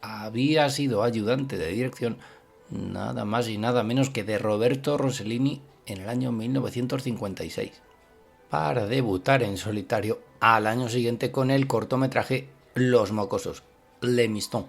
había sido ayudante de dirección nada más y nada menos que de Roberto Rossellini en el año 1956, para debutar en solitario al año siguiente con el cortometraje Los Mocosos, Les Mistons,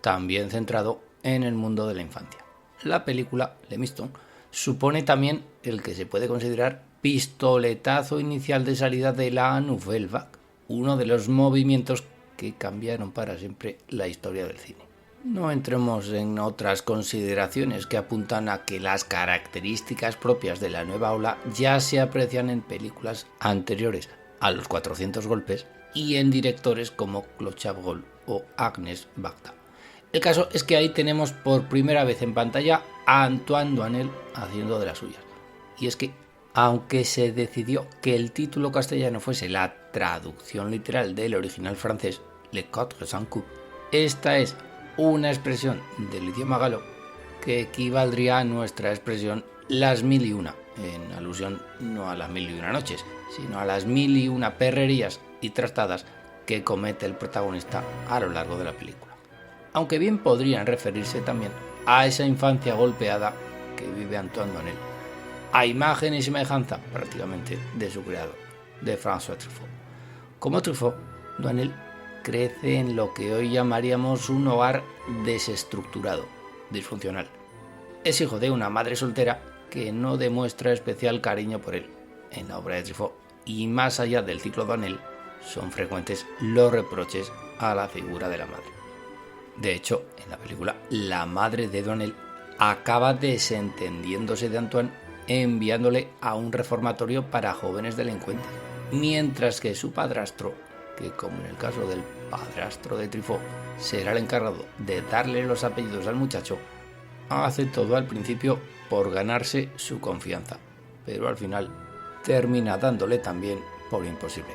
también centrado en el mundo de la infancia. La película Les Mistons supone también el que se puede considerar pistoletazo inicial de salida de la Nouvelle Vague, uno de los movimientos que cambiaron para siempre la historia del cine. No entremos en otras consideraciones que apuntan a que las características propias de la nueva ola ya se aprecian en películas anteriores a Los 400 golpes y en directores como Claude Chabrol o Agnès Varda. El caso es que ahí tenemos por primera vez en pantalla a Antoine Doinel haciendo de las suyas. Y es que, aunque se decidió que el título castellano fuese la traducción literal del original francés, Les Quatre Cents Coups, esta es una expresión del idioma galo que equivaldría a nuestra expresión las mil y una, en alusión no a las mil y una noches, sino a las mil y una perrerías y trastadas que comete el protagonista a lo largo de la película. Aunque bien podrían referirse también a esa infancia golpeada que vive Antoine Doinel, a imagen y semejanza prácticamente de su creador, de François Truffaut. Como Truffaut, Doinel crece en lo que hoy llamaríamos un hogar desestructurado, disfuncional. Es hijo de una madre soltera que no demuestra especial cariño por él. En la obra de Truffaut, y más allá del ciclo Doinel, son frecuentes los reproches a la figura de la madre. De hecho, en la película, la madre de Doinel acaba desentendiéndose de Antoine enviándole a un reformatorio para jóvenes delincuentes, mientras que su padrastro, que como en el caso del padrastro de Truffaut será el encargado de darle los apellidos al muchacho, hace todo al principio por ganarse su confianza, pero al final termina dándole también por imposible.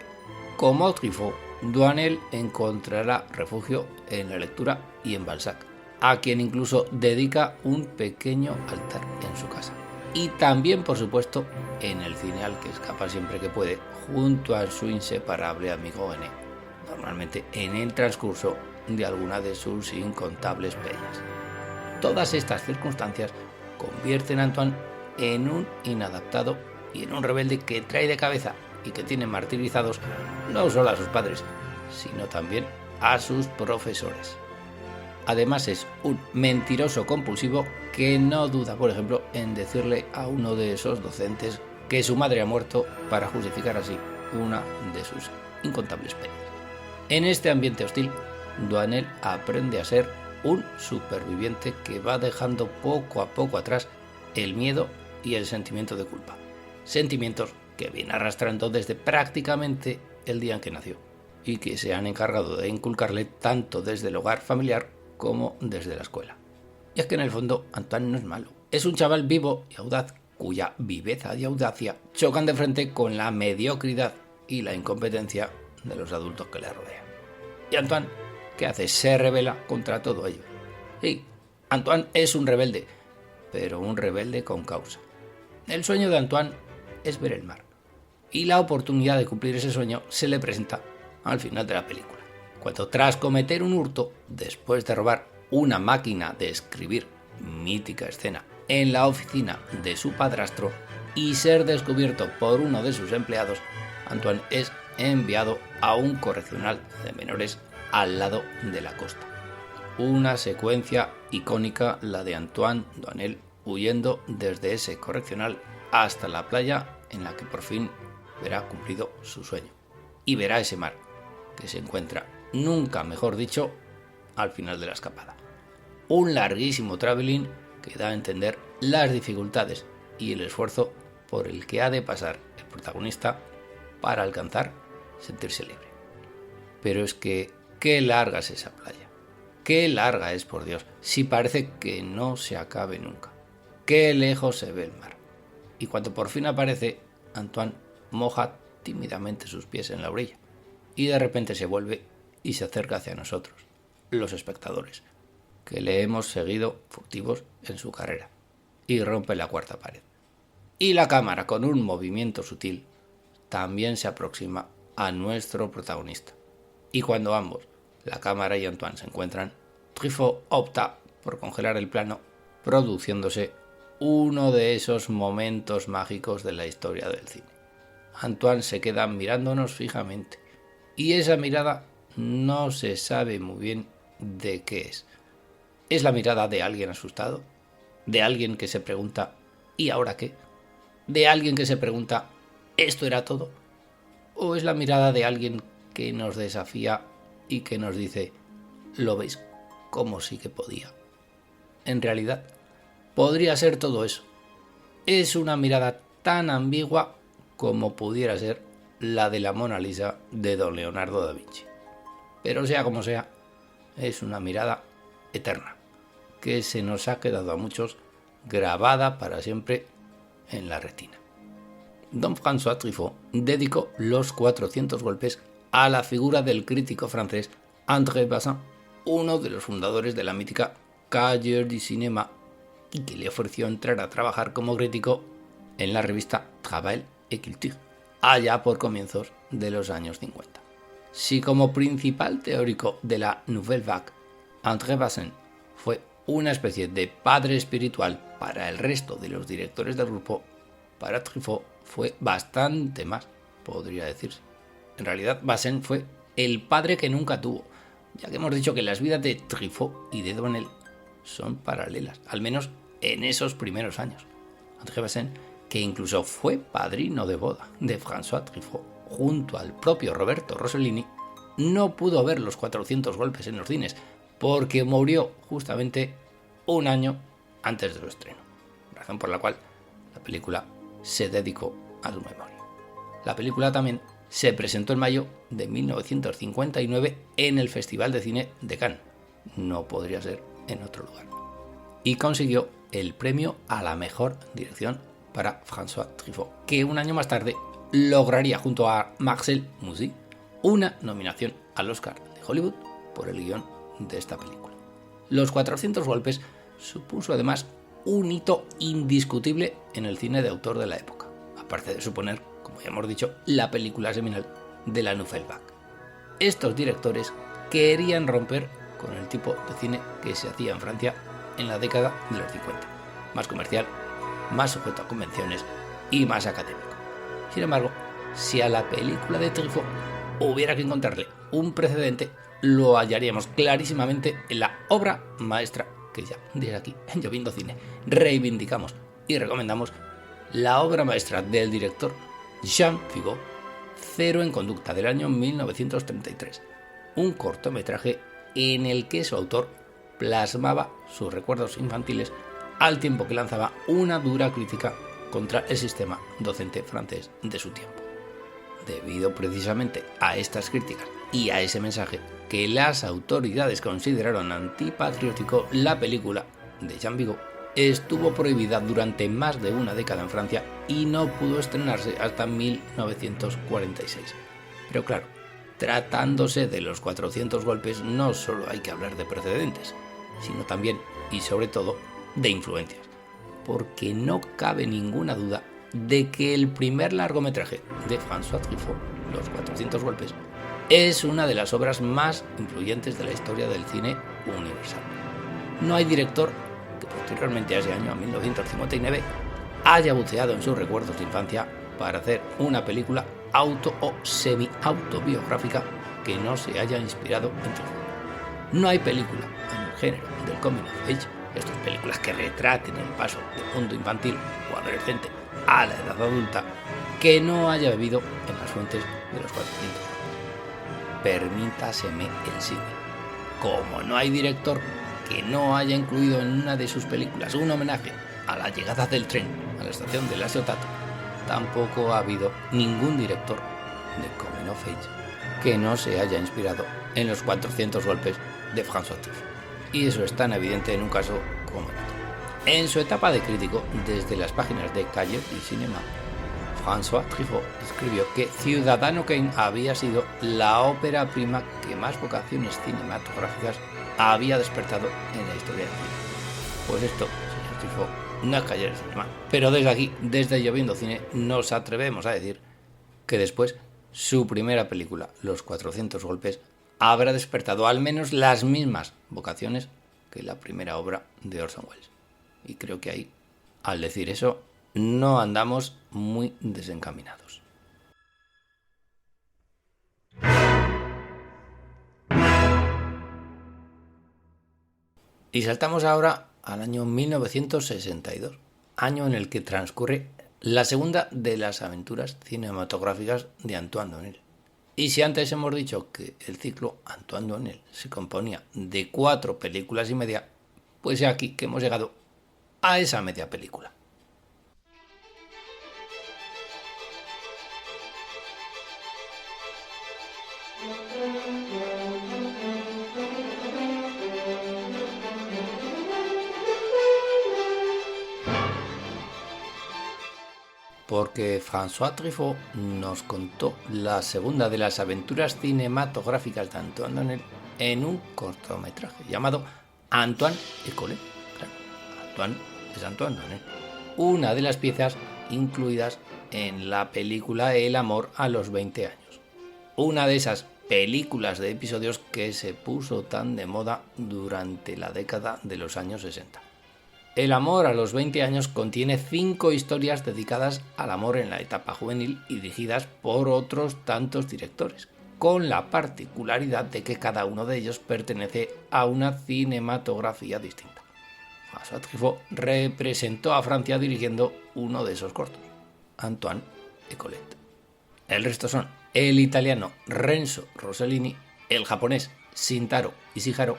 Como Truffaut, Doinel encontrará refugio en la lectura y en Balzac, a quien incluso dedica un pequeño altar en su casa. Y también, por supuesto, en el cine al que escapa siempre que puede, junto a su inseparable amigo Genet, normalmente en el transcurso de alguna de sus incontables peñas. Todas estas circunstancias convierten a Antoine en un inadaptado y en un rebelde que trae de cabeza y que tiene martirizados no solo a sus padres, sino también a sus profesores. Además es un mentiroso compulsivo que no duda, por ejemplo, en decirle a uno de esos docentes que su madre ha muerto para justificar así una de sus incontables penas. En este ambiente hostil, Doinel aprende a ser un superviviente que va dejando poco a poco atrás el miedo y el sentimiento de culpa. Sentimientos que viene arrastrando desde prácticamente el día en que nació y que se han encargado de inculcarle tanto desde el hogar familiar como desde la escuela. Y es que en el fondo Antoine no es malo. Es un chaval vivo y audaz cuya viveza y audacia chocan de frente con la mediocridad y la incompetencia de los adultos que le rodean. Y Antoine, ¿qué hace? Se rebela contra todo ello. Sí, Antoine es un rebelde, pero un rebelde con causa. El sueño de Antoine es ver el mar. Y la oportunidad de cumplir ese sueño se le presenta al final de la película, cuando tras cometer un hurto, después de robar una máquina de escribir, mítica escena, en la oficina de su padrastro y ser descubierto por uno de sus empleados, Antoine es enviado a un correccional de menores al lado de la costa. Una secuencia icónica, la de Antoine Doinel huyendo desde ese correccional hasta la playa en la que por fin verá cumplido su sueño. Y verá ese mar, que se encuentra, nunca mejor dicho, al final de la escapada. Un larguísimo traveling que da a entender las dificultades y el esfuerzo por el que ha de pasar el protagonista para alcanzar sentirse libre. Pero es que, qué larga es esa playa. Qué larga es, por Dios, si parece que no se acabe nunca. Qué lejos se ve el mar. Y cuando por fin aparece, Antoine moja tímidamente sus pies en la orilla. Y de repente se vuelve y se acerca hacia nosotros, los espectadores, que le hemos seguido furtivos en su carrera, y rompe la cuarta pared. Y la cámara, con un movimiento sutil, también se aproxima a nuestro protagonista. Y cuando ambos, la cámara y Antoine, se encuentran, Truffaut opta por congelar el plano, produciéndose uno de esos momentos mágicos de la historia del cine. Antoine se queda mirándonos fijamente, y esa mirada no se sabe muy bien de qué es. ¿Es la mirada de alguien asustado? ¿De alguien que se pregunta ¿y ahora qué? ¿De alguien que se pregunta ¿esto era todo? ¿O es la mirada de alguien que nos desafía y que nos dice ¿lo veis como sí que podía? En realidad, podría ser todo eso. Es una mirada tan ambigua como pudiera ser la de la Mona Lisa de don Leonardo da Vinci. Pero sea como sea, es una mirada eterna, que se nos ha quedado a muchos grabada para siempre en la retina. Don François Truffaut dedicó los 400 golpes a la figura del crítico francés André Bazin, uno de los fundadores de la mítica Cahiers du Cinéma, y que le ofreció entrar a trabajar como crítico en la revista Travail et Culture, allá por comienzos de los años 50. Si como principal teórico de la Nouvelle Vague, André Bazin fue una especie de padre espiritual para el resto de los directores del grupo, para Truffaut fue bastante más, podría decirse. En realidad, Bazin fue el padre que nunca tuvo, ya que hemos dicho que las vidas de Truffaut y de Douanel son paralelas, al menos en esos primeros años. André Bazin, que incluso fue padrino de boda de François Truffaut junto al propio Roberto Rossellini, no pudo ver los 400 golpes en los cines porque murió justamente un año antes de su estreno, razón por la cual la película se dedicó a su memoria. La película también se presentó en mayo de 1959 en el Festival de Cine de Cannes, no podría ser en otro lugar, y consiguió el premio a la mejor dirección para François Truffaut, que un año más tarde lograría junto a Marcel Mauzy una nominación al Oscar de Hollywood por el guión de esta película. Los 400 golpes supuso además un hito indiscutible en el cine de autor de la época, aparte de suponer, como ya hemos dicho, la película seminal de la Nouvelle Vague. Estos directores querían romper con el tipo de cine que se hacía en Francia en la década de los 50, más comercial, más sujeto a convenciones y más académico. Sin embargo, si a la película de Truffaut hubiera que encontrarle un precedente, lo hallaríamos clarísimamente en la obra maestra que ya desde aquí, en Lloviendo Cine, reivindicamos y recomendamos, la obra maestra del director Jean Vigo, Cero en Conducta, del año 1933, un cortometraje en el que su autor plasmaba sus recuerdos infantiles al tiempo que lanzaba una dura crítica contra el sistema docente francés de su tiempo. Debido precisamente a estas críticas y a ese mensaje que las autoridades consideraron antipatriótico, la película de Jean Vigo estuvo prohibida durante más de una década en Francia y no pudo estrenarse hasta 1946. Pero claro, tratándose de los 400 golpes, no solo hay que hablar de precedentes, sino también y sobre todo de influencias, porque no cabe ninguna duda de que el primer largometraje de François Truffaut, Los 400 golpes, es una de las obras más influyentes de la historia del cine universal. No hay director que posteriormente a ese año, a 1959, haya buceado en sus recuerdos de infancia para hacer una película auto o semi-autobiográfica que no se haya inspirado en Truffaut. No hay película en el género del coming of age, estas películas que retraten el paso del mundo infantil o adolescente a la edad adulta, que no haya bebido en las fuentes de los 400. Permítaseme el cine. Como no hay director que no haya incluido en una de sus películas un homenaje a la llegada del tren a la estación de La Ciotat, tampoco ha habido ningún director de coming of age que no se haya inspirado en los 400 golpes de François Truffaut. Y eso es tan evidente en un caso como en otro. En su etapa de crítico, desde las páginas de Cahiers du Cinéma, François Truffaut escribió que Ciudadano Kane había sido la ópera prima que más vocaciones cinematográficas había despertado en la historia del cine. Pues esto, señor Truffaut, no es Cahiers du Cinéma. Pero desde aquí, desde Lloviendo Cine, nos atrevemos a decir que después su primera película, Los 400 golpes, habrá despertado al menos las mismas vocaciones que la primera obra de Orson Welles. Y creo que ahí, al decir eso, no andamos muy desencaminados. Y saltamos ahora al año 1962, año en el que transcurre la segunda de las aventuras cinematográficas de Antoine Doinel. Y si antes hemos dicho que el ciclo Antoine Doinel se componía de 4 películas y media, pues es aquí que hemos llegado a esa media película. Porque François Truffaut nos contó la segunda de las aventuras cinematográficas de Antoine Doinel en un cortometraje llamado Antoine et Colette. Claro, Antoine es Antoine Doinel, una de las piezas incluidas en la película El amor a los 20 años. Una de esas películas de episodios que se puso tan de moda durante la década de los años 60. El amor a los 20 años contiene 5 historias dedicadas al amor en la etapa juvenil y dirigidas por otros tantos directores, con la particularidad de que cada uno de ellos pertenece a una cinematografía distinta. François Truffaut representó a Francia dirigiendo uno de esos cortos, Antoine et Colette. El resto son el italiano Renzo Rossellini, el japonés Shintaro Ishiharo,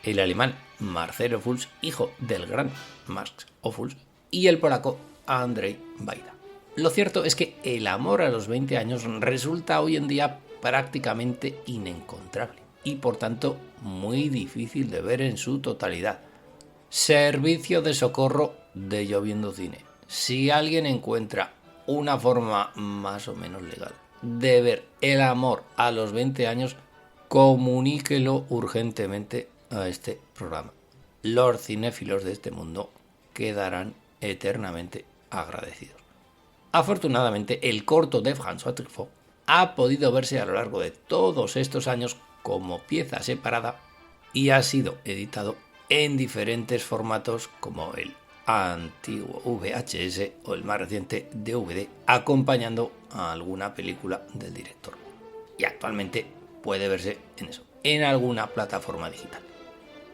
el alemán Marcel Ophuls, hijo del gran Max Ophuls, y el polaco Andrzej Wajda. Lo cierto es que el amor a los 20 años resulta hoy en día prácticamente inencontrable y por tanto muy difícil de ver en su totalidad. Servicio de socorro de Lloviendo Cine. Si alguien encuentra una forma más o menos legal de ver el amor a los 20 años, comuníquelo urgentemente a este programa. Los cinéfilos de este mundo quedarán eternamente agradecidos. Afortunadamente, el corto de François Truffaut ha podido verse a lo largo de todos estos años como pieza separada y ha sido editado en diferentes formatos como el antiguo VHS o el más reciente DVD, acompañando a alguna película del director. Y actualmente puede verse en eso, en alguna plataforma digital.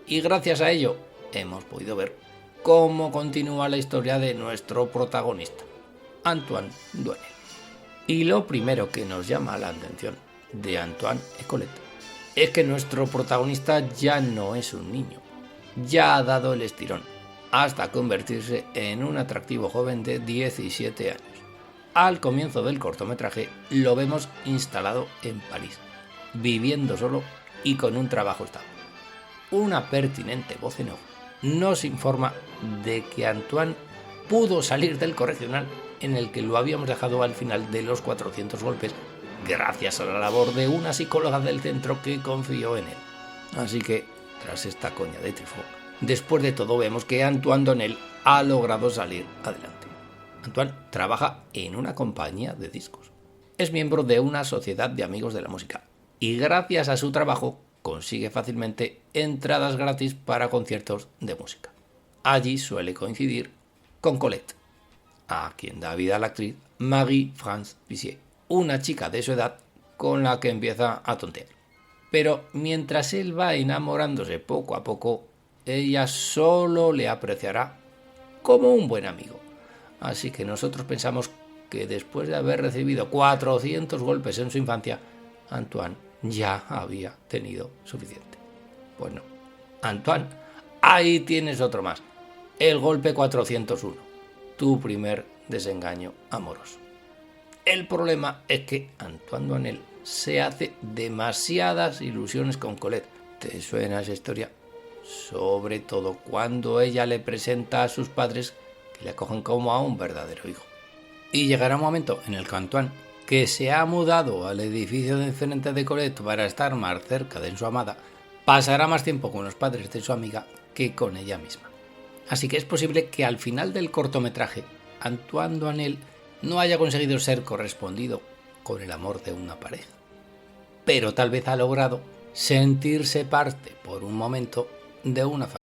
Y gracias a ello hemos podido ver cómo continúa la historia de nuestro protagonista, Antoine Doinel. Y lo primero que nos llama la atención de Antoine et Colette es que nuestro protagonista ya no es un niño, ya ha dado el estirón hasta convertirse en un atractivo joven de 17 años. Al comienzo del cortometraje lo vemos instalado en París, viviendo solo y con un trabajo estable. Una pertinente voz en off nos informa de que Antoine pudo salir del correccional en el que lo habíamos dejado al final de los 400 golpes gracias a la labor de una psicóloga del centro que confió en él. Así que, tras esta coña de Truffaut, después de todo vemos que Antoine Doinel ha logrado salir adelante. Antoine trabaja en una compañía de discos. Es miembro de una sociedad de amigos de la música y gracias a su trabajo consigue fácilmente entradas gratis para conciertos de música. Allí suele coincidir con Colette, a quien da vida la actriz Marie-France Pissier, una chica de su edad con la que empieza a tontear. Pero mientras él va enamorándose poco a poco, ella solo le apreciará como un buen amigo. Así que nosotros pensamos que después de haber recibido 400 golpes en su infancia, Antoine ya había tenido suficiente. Pues no. Antoine, ahí tienes otro más. El golpe 401. Tu primer desengaño amoroso. El problema es que Antoine Doinel se hace demasiadas ilusiones con Colette. ¿Te suena esa historia? Sobre todo cuando ella le presenta a sus padres que le acogen como a un verdadero hijo. Y llegará un momento en el que Antoine, que se ha mudado al edificio de enfrente de Colette para estar más cerca de su amada, pasará más tiempo con los padres de su amiga que con ella misma. Así que es posible que al final del cortometraje, Antoine Doinel no haya conseguido ser correspondido con el amor de una pareja, pero tal vez ha logrado sentirse parte por un momento de una familia.